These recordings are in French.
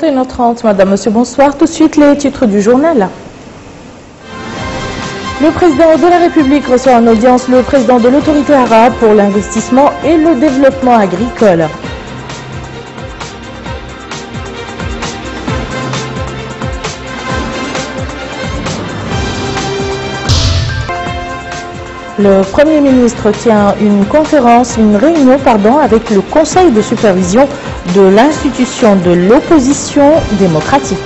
21h30. Madame, Monsieur, bonsoir. Tout de suite, les titres du journal. Le président de la République reçoit en audience le président de l'autorité arabe pour l'investissement et le développement agricole. Le Premier ministre tient une réunion avec le Conseil de supervision de l'institution de l'opposition démocratique.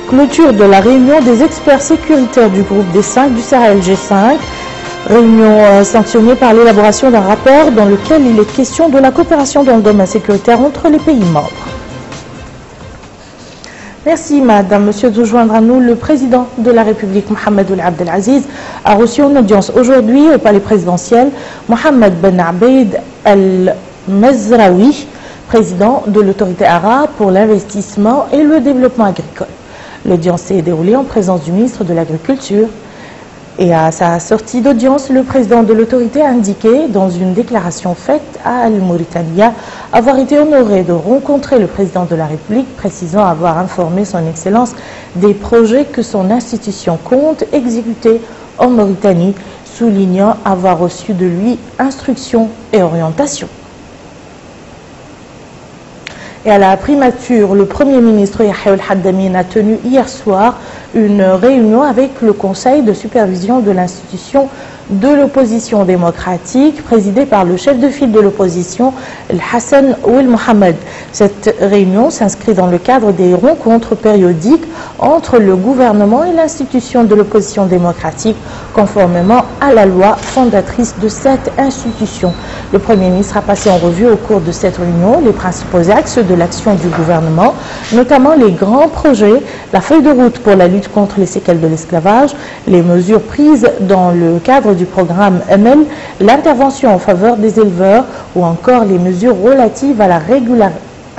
Clôture de la réunion des experts sécuritaires du groupe des 5 du Sahel G5. Réunion sanctionnée par l'élaboration d'un rapport dans lequel il est question de la coopération dans le domaine sécuritaire entre les pays membres. Merci Madame. Monsieur, de joindre à nous le président de la République, Mohamed Ould Abdel Aziz, a reçu en audience aujourd'hui au palais présidentiel Mohamed Ben Abeid Al-Mazraoui, président de l'autorité arabe pour l'investissement et le développement agricole. L'audience s'est déroulée en présence du ministre de l'Agriculture. Et à sa sortie d'audience, le président de l'autorité a indiqué dans une déclaration faite à Al-Mauritania avoir été honoré de rencontrer le président de la République, précisant avoir informé son Excellence des projets que son institution compte exécuter en Mauritanie, soulignant avoir reçu de lui instructions et orientations. Et à la primature, le Premier ministre Yahya Al-Haddamine a tenu hier soir une réunion avec le Conseil de supervision de l'institution de l'opposition démocratique, présidée par le chef de file de l'opposition, Hassan Ould Mohamed. Cette réunion s'inscrit dans le cadre des rencontres périodiques entre le gouvernement et l'institution de l'opposition démocratique, conformément à la loi fondatrice de cette institution. Le Premier ministre a passé en revue au cours de cette réunion les principaux axes de l'action du gouvernement, notamment les grands projets, la feuille de route pour la lutte contre les séquelles de l'esclavage, les mesures prises dans le cadre du programme ML, l'intervention en faveur des éleveurs ou encore les mesures relatives à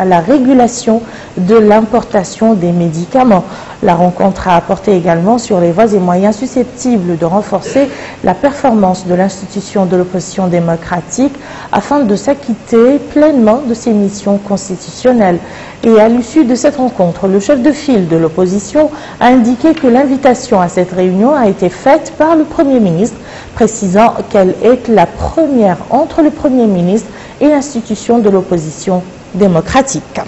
la régulation de l'importation des médicaments. La rencontre a apporté également sur les voies et moyens susceptibles de renforcer la performance de l'institution de l'opposition démocratique afin de s'acquitter pleinement de ses missions constitutionnelles. Et à l'issue de cette rencontre, le chef de file de l'opposition a indiqué que l'invitation à cette réunion a été faite par le Premier ministre, précisant qu'elle est la première entre le Premier ministre et l'institution de l'opposition démocratique.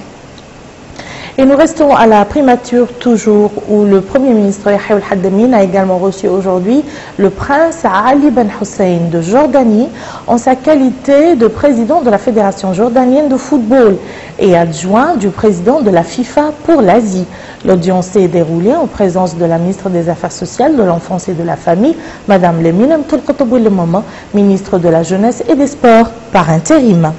Et nous restons à la primature toujours, où le Premier ministre Yahya Al-Haddamine a également reçu aujourd'hui le prince Ali Ben Hussein de Jordanie en sa qualité de président de la Fédération jordanienne de football et adjoint du président de la FIFA pour l'Asie. L'audience s'est déroulée en présence de la ministre des Affaires sociales, de l'Enfance et de la Famille, Madame Lemine Mtoul-Kotoboul Lemama, ministre de la Jeunesse et des Sports par intérim.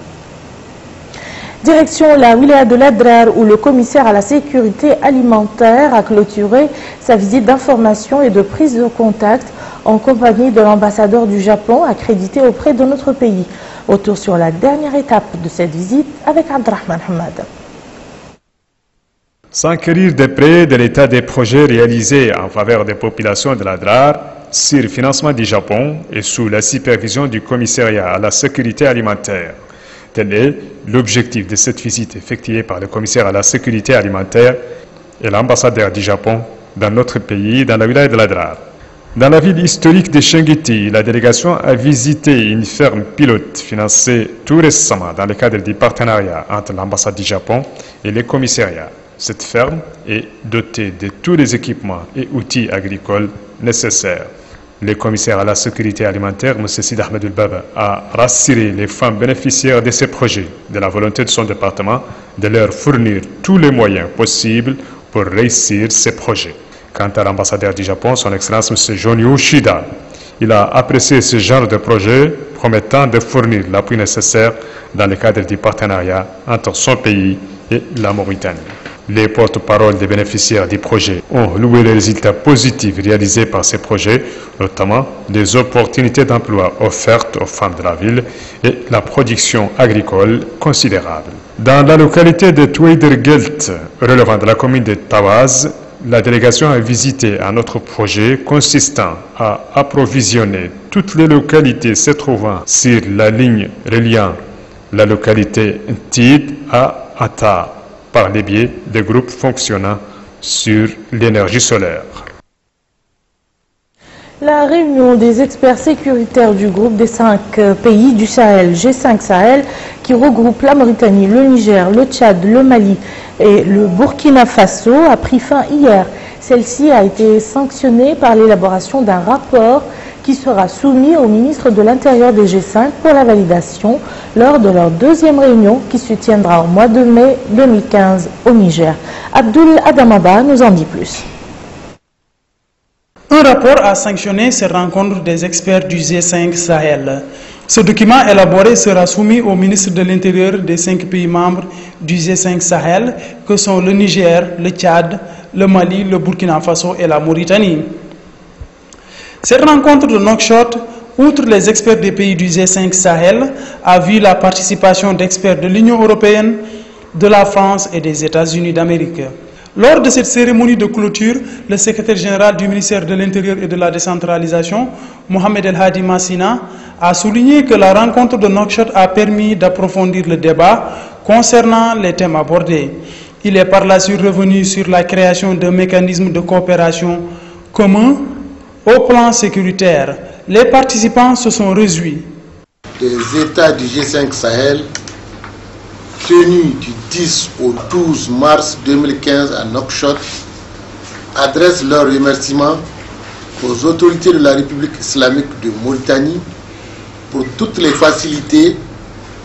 Direction la wilaya de l'Adrar, où le commissaire à la sécurité alimentaire a clôturé sa visite d'information et de prise de contact en compagnie de l'ambassadeur du Japon accrédité auprès de notre pays. Autour sur la dernière étape de cette visite avec Abdrahman Hamad. S'enquérir de près de l'état des projets réalisés en faveur des populations de l'Adrar sur le financement du Japon et sous la supervision du commissariat à la sécurité alimentaire. Tel est l'objectif de cette visite effectuée par le commissaire à la sécurité alimentaire et l'ambassadeur du Japon dans notre pays, dans la wilaya de l'Adrar. Dans la ville historique de Chengueti, la délégation a visité une ferme pilote financée tout récemment dans le cadre du partenariat entre l'ambassade du Japon et les commissariats. Cette ferme est dotée de tous les équipements et outils agricoles nécessaires. Le commissaire à la sécurité alimentaire, M. Sid Ahmed Baba, a rassuré les femmes bénéficiaires de ces projets de la volonté de son département de leur fournir tous les moyens possibles pour réussir ces projets. Quant à l'ambassadeur du Japon, son Excellence M. Jonyo Shida, il a apprécié ce genre de projet promettant de fournir l'appui nécessaire dans le cadre du partenariat entre son pays et la Mauritanie. Les porte-paroles des bénéficiaires du projet ont loué les résultats positifs réalisés par ces projets, notamment les opportunités d'emploi offertes aux femmes de la ville et la production agricole considérable. Dans la localité de Touaidergelt, relevant de la commune de Tawaz, la délégation a visité un autre projet consistant à approvisionner toutes les localités se trouvant sur la ligne reliant la localité Tid à Ata, par les biais de groupes fonctionnant sur l'énergie solaire. La réunion des experts sécuritaires du groupe des 5 pays du Sahel, G5 Sahel, qui regroupe la Mauritanie, le Niger, le Tchad, le Mali et le Burkina Faso, a pris fin hier. Celle-ci a été sanctionnée par l'élaboration d'un rapport qui sera soumis au ministre de l'Intérieur des G5 pour la validation lors de leur deuxième réunion qui se tiendra au mois de mai 2015 au Niger. Abdul Adamaba nous en dit plus. Un rapport a sanctionné ces rencontres des experts du G5 Sahel. Ce document élaboré sera soumis au ministre de l'Intérieur des 5 pays membres du G5 Sahel, que sont le Niger, le Tchad, le Mali, le Burkina Faso et la Mauritanie. Cette rencontre de Nouakchott, outre les experts des pays du G5 Sahel, a vu la participation d'experts de l'Union européenne, de la France et des États-Unis d'Amérique. Lors de cette cérémonie de clôture, le secrétaire général du ministère de l'Intérieur et de la décentralisation, Mohamed El Hadi Massina, a souligné que la rencontre de Nouakchott a permis d'approfondir le débat concernant les thèmes abordés. Il est par la suite revenu sur la création d'un mécanisme de coopération commun au plan sécuritaire. Les participants se sont réjouis. Les États du G5 Sahel, tenus du 10 au 12 mars 2015 à Nouakchott, adressent leurs remerciements aux autorités de la République islamique de Mauritanie pour toutes les facilités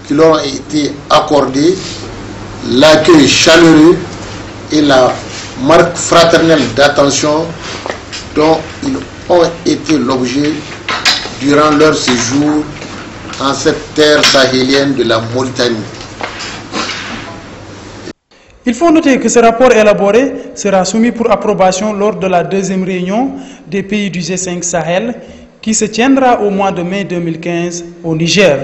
qui leur ont été accordées, l'accueil chaleureux et la marque fraternelle d'attention dont ils ont été l'objet durant leur séjour en cette terre sahélienne de la Mauritanie. Il faut noter que ce rapport élaboré sera soumis pour approbation lors de la deuxième réunion des pays du G5 Sahel qui se tiendra au mois de mai 2015 au Niger.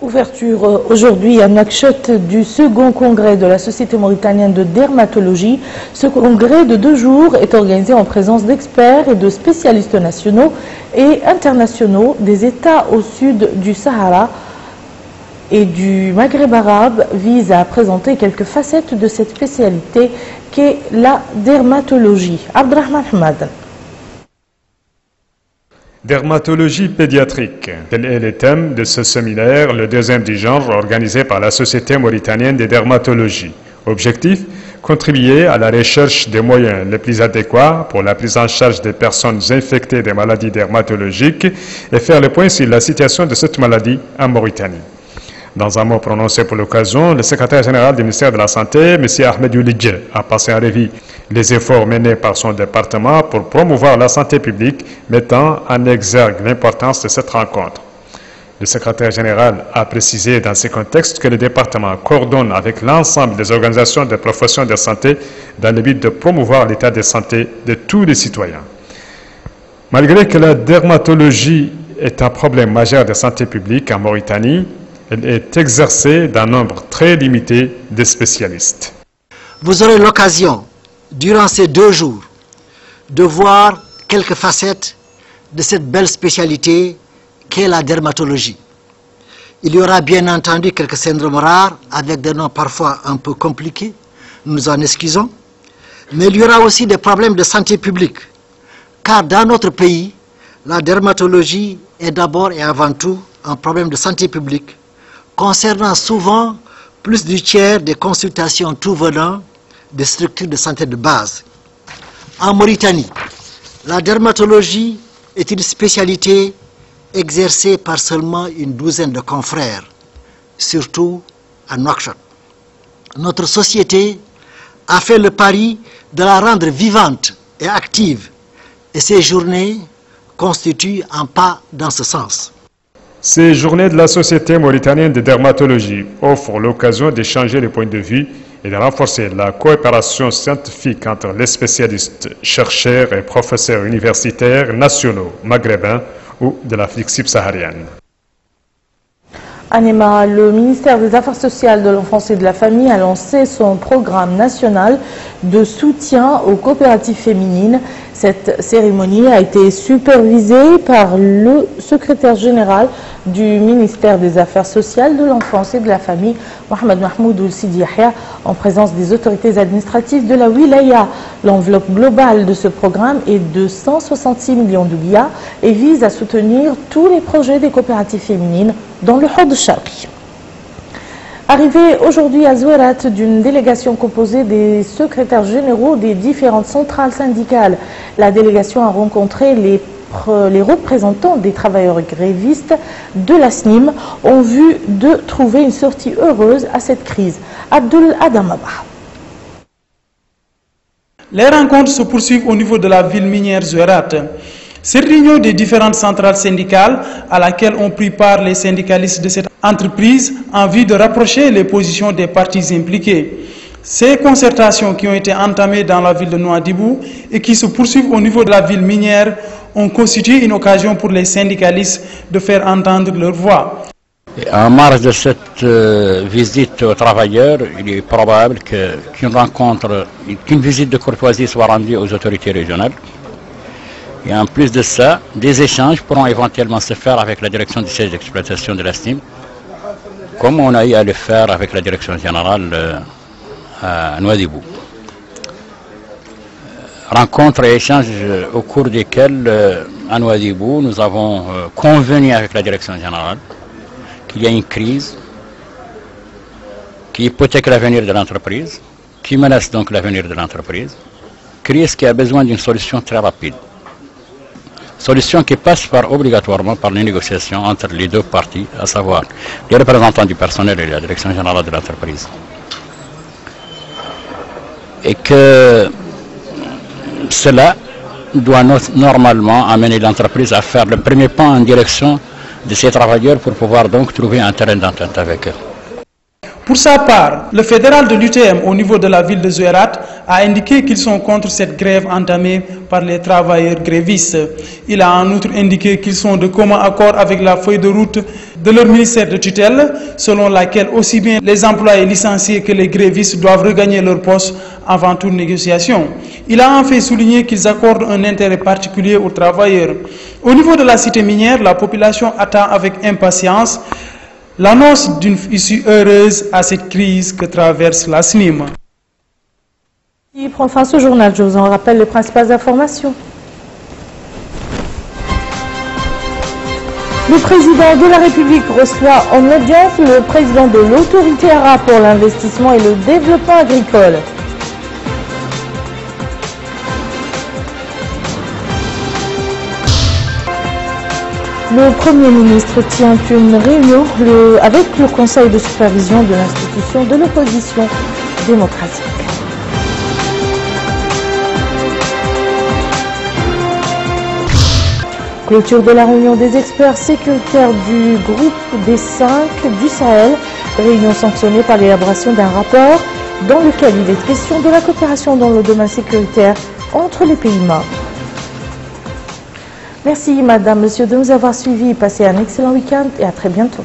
Ouverture aujourd'hui à Nouakchott du second congrès de la Société mauritanienne de dermatologie. Ce congrès de 2 jours est organisé en présence d'experts et de spécialistes nationaux et internationaux des États au sud du Sahara et du Maghreb arabe, vise à présenter quelques facettes de cette spécialité qu'est la dermatologie. Abdrahman Hamad. Dermatologie pédiatrique, tel est le thème de ce séminaire, le deuxième du genre, organisé par la Société mauritanienne de dermatologie. Objectif, contribuer à la recherche des moyens les plus adéquats pour la prise en charge des personnes infectées des maladies dermatologiques et faire le point sur la situation de cette maladie en Mauritanie. Dans un mot prononcé pour l'occasion, le secrétaire général du ministère de la Santé, M. Ahmed Youlidje, a passé en revue les efforts menés par son département pour promouvoir la santé publique, mettant en exergue l'importance de cette rencontre. Le secrétaire général a précisé dans ce contexte que le département coordonne avec l'ensemble des organisations de professions de santé dans le but de promouvoir l'état de santé de tous les citoyens. Malgré que la dermatologie est un problème majeur de santé publique en Mauritanie, elle est exercée d'un nombre très limité de spécialistes. Vous aurez l'occasion, durant ces 2 jours, de voir quelques facettes de cette belle spécialité qu'est la dermatologie. Il y aura bien entendu quelques syndromes rares avec des noms parfois un peu compliqués, nous nous en excusons, mais il y aura aussi des problèmes de santé publique, car dans notre pays, la dermatologie est d'abord et avant tout un problème de santé publique, concernant souvent plus du tiers des consultations tout venant des structures de santé de base. En Mauritanie, la dermatologie est une spécialité exercée par seulement une douzaine de confrères, surtout à Nouakchott. Notre société a fait le pari de la rendre vivante et active, et ces journées constituent un pas dans ce sens. Ces journées de la Société mauritanienne de dermatologie offrent l'occasion d'échanger les points de vue et de renforcer la coopération scientifique entre les spécialistes, chercheurs et professeurs universitaires nationaux, maghrébins ou de l'Afrique subsaharienne. Anema, le ministère des Affaires sociales, de l'enfance et de la famille a lancé son programme national de soutien aux coopératives féminines. Cette cérémonie a été supervisée par le secrétaire général du ministère des Affaires sociales, de l'enfance et de la famille, Mohamed Mahmoud Ould Sidi Yahya, en présence des autorités administratives de la Wilaya. L'enveloppe globale de ce programme est de 166 millions de billets et vise à soutenir tous les projets des coopératives féminines dans le Houd Sharqi. Arrivée aujourd'hui à Zouerat d'une délégation composée des secrétaires généraux des différentes centrales syndicales, la délégation a rencontré les représentants des travailleurs grévistes de la SNIM en vue de trouver une sortie heureuse à cette crise. Abdul Adamaba. Les rencontres se poursuivent au niveau de la ville minière Zouerat. Cette réunion des différentes centrales syndicales à laquelle ont pris part les syndicalistes de cette entreprise en vue de rapprocher les positions des parties impliquées. Ces concertations qui ont été entamées dans la ville de Nouadhibou et qui se poursuivent au niveau de la ville minière ont constitué une occasion pour les syndicalistes de faire entendre leur voix. En marge de cette visite aux travailleurs, il est probable qu'une visite de courtoisie soit rendue aux autorités régionales. Et en plus de ça, des échanges pourront éventuellement se faire avec la direction du siège d'exploitation de la SNIM, comme on a eu à le faire avec la direction générale à Nouadhibou. Rencontres et échanges au cours desquels, à Nouadhibou, nous avons convenu avec la direction générale qu'il y a une crise qui hypothèque l'avenir de l'entreprise, qui menace donc l'avenir de l'entreprise, crise qui a besoin d'une solution très rapide. Solution qui passe obligatoirement par les négociations entre les deux parties, à savoir les représentants du personnel et la direction générale de l'entreprise. Et que cela doit normalement amener l'entreprise à faire le premier pas en direction de ses travailleurs pour pouvoir donc trouver un terrain d'entente avec eux. Pour sa part, le fédéral de l'UTM au niveau de la ville de Zouerat a indiqué qu'ils sont contre cette grève entamée par les travailleurs grévistes. Il a en outre indiqué qu'ils sont de commun accord avec la feuille de route de leur ministère de tutelle, selon laquelle aussi bien les employés licenciés que les grévistes doivent regagner leur poste avant toute négociation. Il a en fait souligné qu'ils accordent un intérêt particulier aux travailleurs. Au niveau de la cité minière, la population attend avec impatience l'annonce d'une issue heureuse à cette crise que traverse la SNIM. Il prend fin ce journal, je vous en rappelle les principales informations. Le président de la République reçoit en audience le président de l'autorité arabe pour l'investissement et le développement agricole. Le Premier ministre tient une réunion avec le Conseil de supervision de l'institution de l'opposition démocratique. Clôture de la réunion des experts sécuritaires du groupe des 5 du Sahel, réunion sanctionnée par l'élaboration d'un rapport dans lequel il est question de la coopération dans le domaine sécuritaire entre les pays membres. Merci Madame, Monsieur de nous avoir suivis. Passez un excellent week-end et à très bientôt.